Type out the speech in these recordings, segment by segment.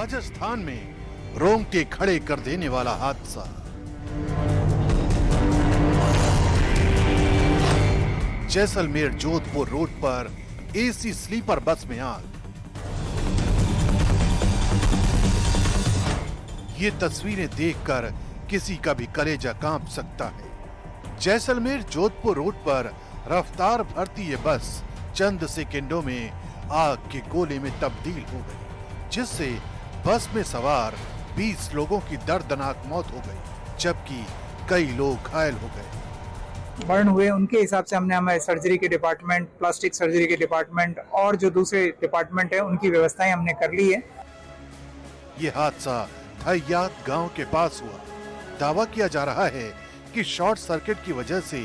राजस्थान में रोंगटे खड़े कर देने वाला हादसा। जैसलमेर जोधपुर रोड पर एसी स्लीपर बस में आग। ये तस्वीरें देखकर किसी का भी कलेजा कांप सकता है। जैसलमेर जोधपुर रोड पर रफ्तार भरती ये बस चंद सेकंडों में आग के गोले में तब्दील हो गई, जिससे बस में सवार 20 लोगों की दर्दनाक मौत हो गई, जबकि कई लोग घायल हो गए। बर्न हुए उनके हिसाब से हमने हमारे सर्जरी के डिपार्टमेंट, प्लास्टिक सर्जरी के डिपार्टमेंट और जो दूसरे डिपार्टमेंट है उनकी व्यवस्थाएं हमने कर ली है। ये हादसा धैयात गांव के पास हुआ। दावा किया जा रहा है कि शॉर्ट सर्किट की वजह से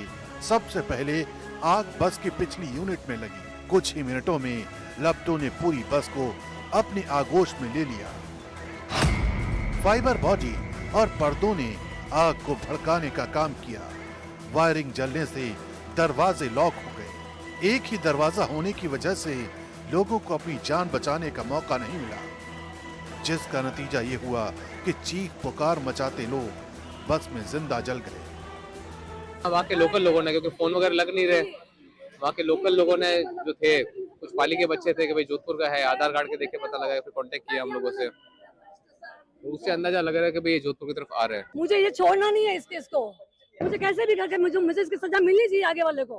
सबसे पहले आग बस की पिछली यूनिट में लगी। कुछ ही मिनटों में लपटों ने पूरी बस को अपने आगोश में ले लिया। फाइबर बॉडी और पर्दों ने आग को भड़काने का काम किया। वायरिंग जलने से दरवाजे लॉक हो गए। एक ही दरवाजा होने की वजह से लोगों को अपनी जान बचाने का मौका नहीं मिला, जिसका नतीजा ये हुआ कि चीख पुकार मचाते लोग बस में जिंदा जल गए। वहाँ के लोकल लोगों ने, क्योंकि फोन वगैरह लग नहीं रहे, वहाँ के लोकल लोगों ने जो थे, कुछ पाली के बच्चे थे कि भाई जोधपुर का है, आधार कार्ड के देख के पता लगा, फिर कांटेक्ट किया हम लोगों से, तो उससे अंदाजा लग रहा है कि भाई ये जोधपुर की तरफ आ रहे हैं। मुझे ये छोड़ना नहीं है इस केस को, मुझे कैसे भी करके मुझे इसकी सजा मिलनी चाहिए आगे वाले को।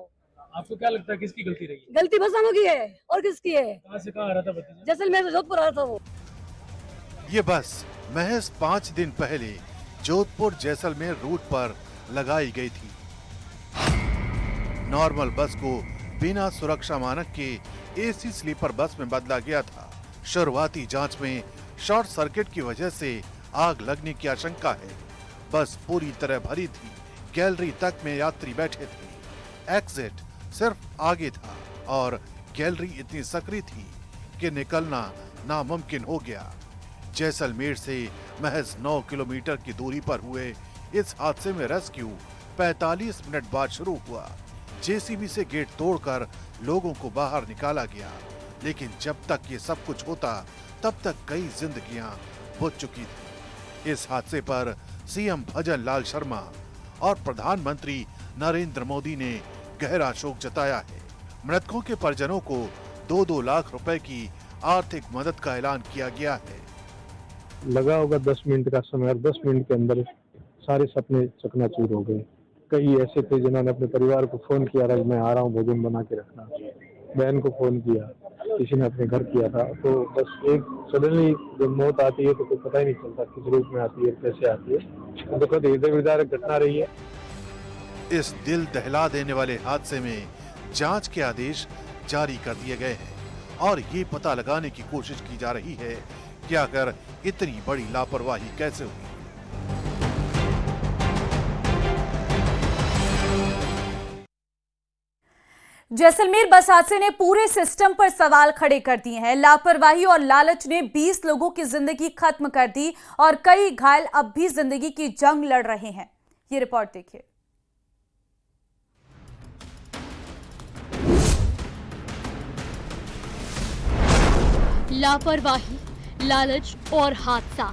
आपको क्या लगता है किसकी गलती रही? गलती बस वालों की है और किसकी है? कहाँ से कहाँ आ रहा था बच्चा? जैसलमेर से जोधपुर आ रहा था वो। ये बस महज 5 दिन पहले जोधपुर जैसलमेर रूट पर लगाई गई थी। नॉर्मल बस को बिना सुरक्षा मानक के एसी स्लीपर बस में बदला गया था। शुरुआती जांच में शॉर्ट सर्किट की वजह से आग लगने की आशंका है। बस पूरी तरह भरी थी, गैलरी तक में यात्री बैठे थे। एग्जिट सिर्फ आगे था और गैलरी इतनी सकरी थी कि निकलना नामुमकिन हो गया। जैसलमेर से महज 9 किलोमीटर की दूरी पर हुए इस हादसे में रेस्क्यू 45 मिनट बाद शुरू हुआ। जेसीबी से गेट तोड़कर लोगों को बाहर निकाला गया, लेकिन जब तक ये सब कुछ होता तब तक कई जिंदगियां बुझ चुकी थी। इस हादसे पर सीएम भजन लाल शर्मा और प्रधानमंत्री नरेंद्र मोदी ने गहरा शोक जताया है। मृतकों के परिजनों को 2-2 लाख रुपए की आर्थिक मदद का ऐलान किया गया है। लगा होगा 10 मिनट का समय और 10 मिनट के अंदर सारे सपने चकनाचूर हो गए। कई ऐसे थे जिन्होंने अपने परिवार को फोन किया, आज मैं आ रहा हूँ, भोजन बना के रखना। बहन को फोन किया, किसी ने अपने घर किया था। तो बस एक सडनली जब मौत आती है तो कोई पता ही नहीं चलता किस रूप में आती है, कैसे आती है। तो हृदय विदारक घटना रही है। इस दिल दहला देने वाले हादसे में जांच के आदेश जारी कर दिए गए हैं और ये पता लगाने की कोशिश की जा रही है कि आखिर इतनी बड़ी लापरवाही कैसे हुई। जैसलमेर बस हादसे ने पूरे सिस्टम पर सवाल खड़े कर दिए हैं। लापरवाही और लालच ने 20 लोगों की जिंदगी खत्म कर दी और कई घायल अब भी जिंदगी की जंग लड़ रहे हैं। ये रिपोर्ट देखिए। लापरवाही, लालच और हादसा।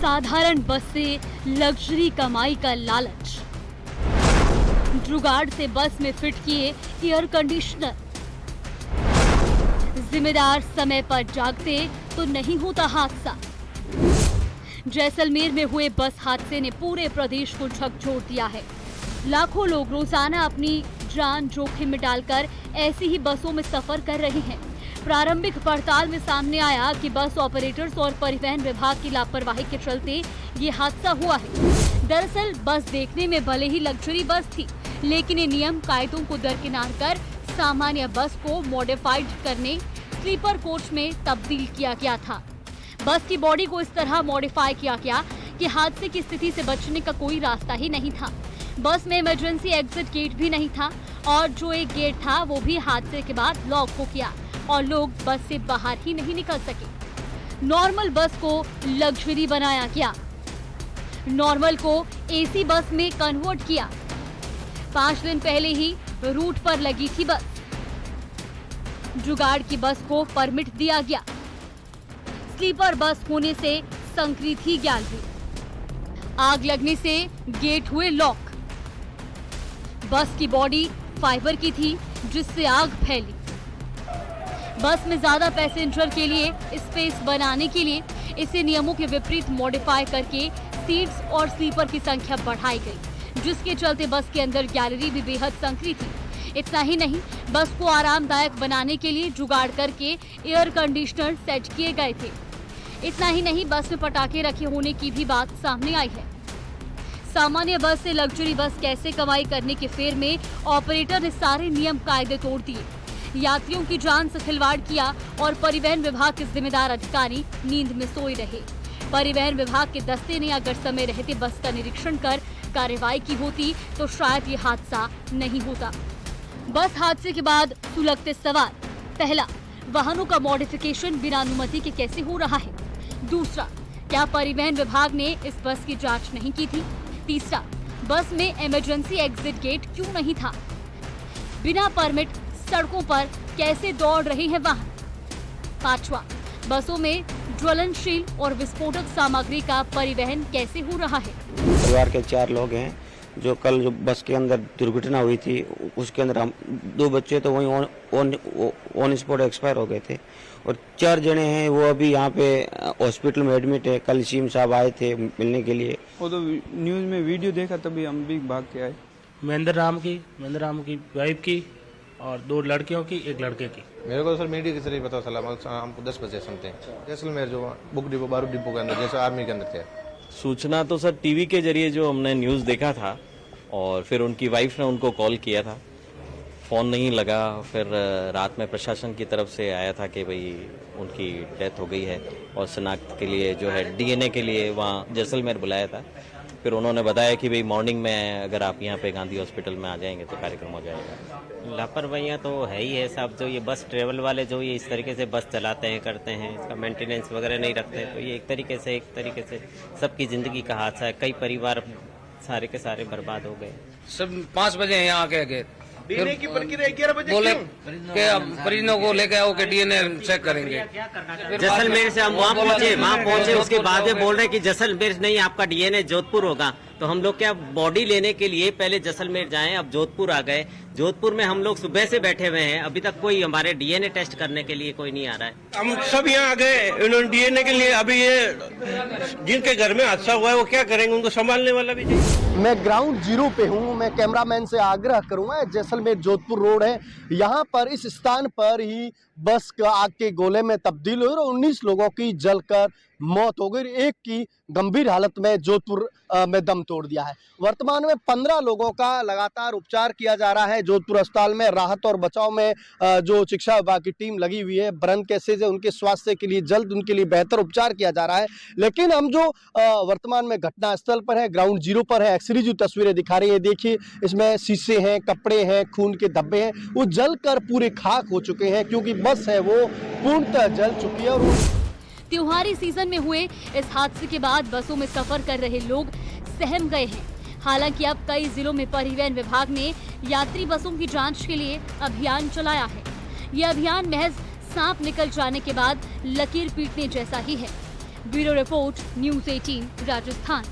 साधारण बस से लग्जरी कमाई का लालच। जुगाड़ से बस में फिट किए एयर कंडीशनर। जिम्मेदार समय पर जागते तो नहीं होता हादसा। जैसलमेर में हुए बस हादसे ने पूरे प्रदेश को झकझोर दिया है। लाखों लोग रोजाना अपनी जान जोखिम में डालकर ऐसी ही बसों में सफर कर रहे हैं। प्रारंभिक पड़ताल में सामने आया कि बस ऑपरेटर्स और परिवहन विभाग की लापरवाही के चलते ये हादसा हुआ है। दरअसल बस देखने में भले ही लग्जरी बस थी, लेकिन ये नियम कायदों को दरकिनार कर सामान्य बस को मॉडिफाइड करने स्लीपर कोच में तब्दील किया गया था। बस की बॉडी को इस तरह मॉडिफाई किया गया कि हादसे की स्थिति से बचने का कोई रास्ता ही नहीं था। बस में इमरजेंसी एग्जिट गेट भी नहीं था और जो एक गेट था वो भी हादसे के बाद लॉक हो गया और लोग बस से बाहर ही नहीं निकल सके। नॉर्मल बस को लग्जरी बनाया गया, नॉर्मल को एसी बस में कन्वर्ट किया। 5 दिन पहले ही रूट पर लगी थी बस। जुगाड़ की बस को परमिट दिया गया। स्लीपर बस होने से संकरी थी गैलरी। आग लगने से गेट हुए लॉक। बस की बॉडी फाइबर की थी जिससे आग फैली। बस में ज्यादा पैसेंजर के लिए स्पेस बनाने के लिए इसे नियमों के विपरीत मॉडिफाई करके सीट्स और स्लीपर की संख्या बढ़ाई गई, जिसके चलते बस के अंदर गैलरी भी बेहद संकरी थी। इतना ही नहीं, बस को आरामदायक बनाने के लिए जुगाड़ करके एयर कंडीशनर सेट किए गए थे। इतना ही नहीं, बस में पटाखे रखे होने की भी बात सामने आई है। सामान्य बस से लग्जरी बस कैसे कमाई करने के फेर में ऑपरेटर ने सारे नियम कायदे तोड़ दिए, यात्रियों की जान से खिलवाड़ किया और परिवहन विभाग के जिम्मेदार अधिकारी नींद में सोए रहे। परिवहन विभाग के दस्ते ने अगर समय रहते बस का निरीक्षण कर कार्रवाई की होती तो शायद ये हादसा नहीं होता। बस हादसे के बाद सुलगते सवाल। पहला, वाहनों का मॉडिफिकेशन बिना अनुमति के कैसे हो रहा है? दूसरा, क्या परिवहन विभाग ने इस बस की जांच नहीं की थी? तीसरा, बस में इमरजेंसी एग्जिट गेट क्यों नहीं था? बिना परमिट सड़कों पर कैसे दौड़ रहे हैं वाहन? पांचवा, बसों में ज्वलनशील और विस्फोटक सामग्री का परिवहन कैसे हो रहा है? परिवार के 4 लोग हैं। जो कल जो बस के अंदर दुर्घटना हुई थी उसके अंदर हम 2 बच्चे तो वहीं ऑन स्पॉट एक्सपायर हो गए थे और 4 जने हैं वो अभी यहाँ पे हॉस्पिटल में एडमिट है। कल सीएम साहब आए थे मिलने के लिए। वो तो न्यूज़ में वीडियो देखा तभी हम भी भाग के आए। महेंद्र राम की वाइफ की और 2 लड़कियों की, 1 लड़के की। मेरे को सर मीडिया के जरिए पता चला, हमको 10 बजे सुनते हैं। जैसलमेर जो बुक डिपो बारूद डिपो के अंदर जैसे आर्मी के अंदर थे। सूचना तो सर टीवी के जरिए जो हमने न्यूज़ देखा था और फिर उनकी वाइफ ने उनको कॉल किया था, फ़ोन नहीं लगा। फिर रात में प्रशासन की तरफ से आया था कि भाई उनकी डेथ हो गई है और शनाख्त के लिए जो है डीएनए के लिए वहाँ जैसलमेर बुलाया था। फिर उन्होंने बताया कि भाई मॉर्निंग में अगर आप यहाँ पे गांधी हॉस्पिटल में आ जाएंगे तो कार्यक्रम हो जाएगा। लापरवाहियाँ तो है ही है साहब। जो ये बस ट्रेवल वाले जो ये इस तरीके से बस चलाते हैं करते हैं, इसका मेंटेनेंस वगैरह नहीं रखते, तो ये एक तरीके से सबकी ज़िंदगी का हादसा है। कई परिवार सारे के सारे बर्बाद हो गए। सब 5 बजे यहाँ आके गए, डीएनए की प्रक्रिया 11 बजे बोले कि अब मरीजों को लेके आओ के डीएनए चेक करेंगे। जैसलमेर से हम वहाँ पहुँचे उसके बाद में बोल रहे कि जैसलमेर नहीं, आपका डीएनए जोधपुर होगा। तो हम लोग क्या बॉडी लेने के लिए पहले जैसलमेर जाएं, अब जोधपुर आ गए। जोधपुर में हम लोग सुबह से बैठे हुए हैं, अभी तक कोई हमारे डीएनए टेस्ट करने के लिए कोई नहीं आ रहा है। हम सब यहाँ आ गए उन्होंने डीएनए के लिए। अभी ये जिनके घर में हादसा हुआ है वो क्या करेंगे, उनको संभालने वाला भी चाहिए। मैं ग्राउंड जीरो पे हूँ। मैं कैमरामैन से आग्रह करूंगा, जैसलमेर जोधपुर रोड है, यहाँ पर इस स्थान पर ही बस का आग के गोले में तब्दील हुई और 19 लोगों की जलकर मौत हो गई। एक की गंभीर हालत में जोधपुर में दम तोड़ दिया है। वर्तमान में 15 लोगों का लगातार उपचार किया जा रहा है जोधपुर अस्पताल में। राहत और बचाव में जो शिक्षा विभाग की टीम लगी हुई है। बर्न केसेज है, उनके स्वास्थ्य के लिए जल्द उनके लिए बेहतर उपचार किया जा रहा है। लेकिन हम जो वर्तमान में घटना स्थल पर है, ग्राउंड जीरो पर है, एक्सरे जो तस्वीरें दिखा रही है, देखिए इसमें शीशे हैं, कपड़े हैं, खून के धब्बे हैं, वो जलकर पूरे खाक हो चुके हैं क्योंकि बस है वो पूर्णतः जल चुकी है। और त्योहारी सीजन में हुए इस हादसे के बाद बसों में सफर कर रहे लोग सहम गए हैं। हालांकि अब कई जिलों में परिवहन विभाग ने यात्री बसों की जांच के लिए अभियान चलाया है। यह अभियान महज सांप निकल जाने के बाद लकीर पीटने जैसा ही है। Bureau report, news 18 Rajasthan.